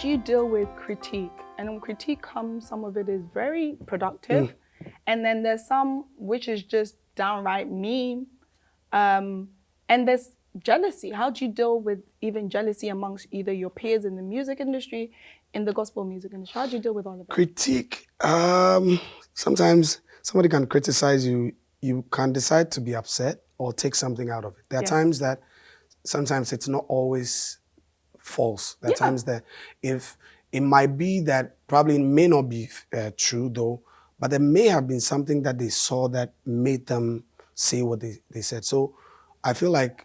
do you deal with critique? And when critique comes, some of it is very productive, and then there's some which is just downright mean. And there's jealousy. How do you deal with even jealousy amongst either your peers in the music industry, in the gospel music industry? How do you deal with all of that? Critique. Sometimes somebody can criticize you. You can decide to be upset or take something out of it. There are times that sometimes it's not always false. There are times that if it might be that probably it may not be true though, but there may have been something that they saw that made them say what they said. So I feel like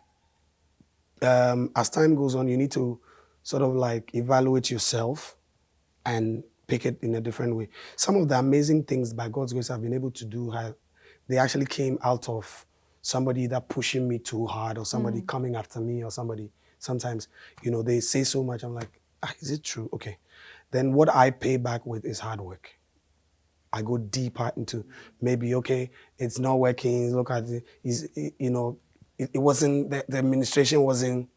as time goes on, you need to sort of like evaluate yourself and pick it in a different way. Some of the amazing things by God's grace I've been able to do, they actually came out of somebody either pushing me too hard or somebody coming after me or somebody, sometimes, they say so much. I'm like, is it true? Okay. Then what I pay back with is hard work. I go deeper into maybe, okay, it's not working. Look at it. It wasn't, the administration wasn't.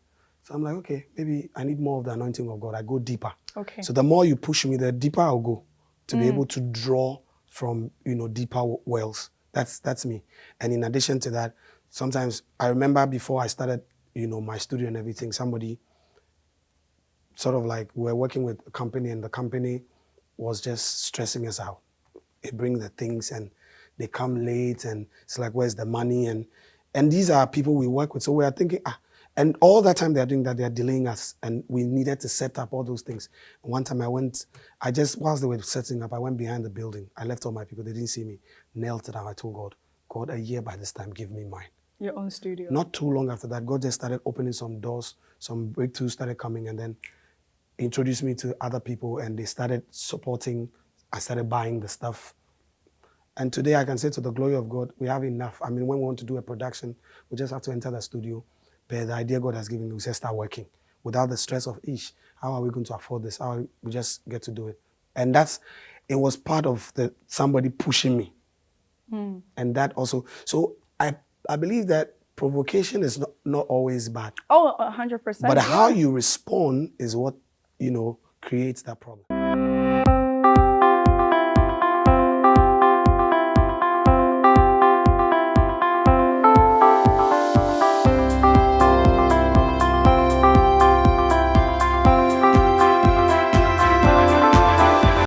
So I'm like, okay, maybe I need more of the anointing of God. I go deeper. Okay. So the more you push me, the deeper I'll go to be able to draw from, deeper wells. That's me. And in addition to that, sometimes I remember before I started, my studio and everything, somebody sort of like, we were working with a company and the company was just stressing us out. They bring the things and they come late and it's like, where's the money? And these are people we work with. So we are thinking, and all that time they're doing that, they're delaying us and we needed to set up all those things. And one time whilst they were setting up, I went behind the building. I left all my people, they didn't see me, knelt it down. I told God, a year by this time, give me mine. Your own studio. Not too long after that, God just started opening some doors, some breakthroughs started coming and then introduced me to other people and they started supporting. I started buying the stuff. And today I can say to the glory of God, we have enough. I mean, when we want to do a production, we just have to enter the studio. But the idea God has given, we just start working without the stress of, how are we going to afford this? We just get to do it. And it was part of somebody pushing me. And that also, so I believe that provocation is not always bad. Oh, 100%. But how you respond is what, creates that problem.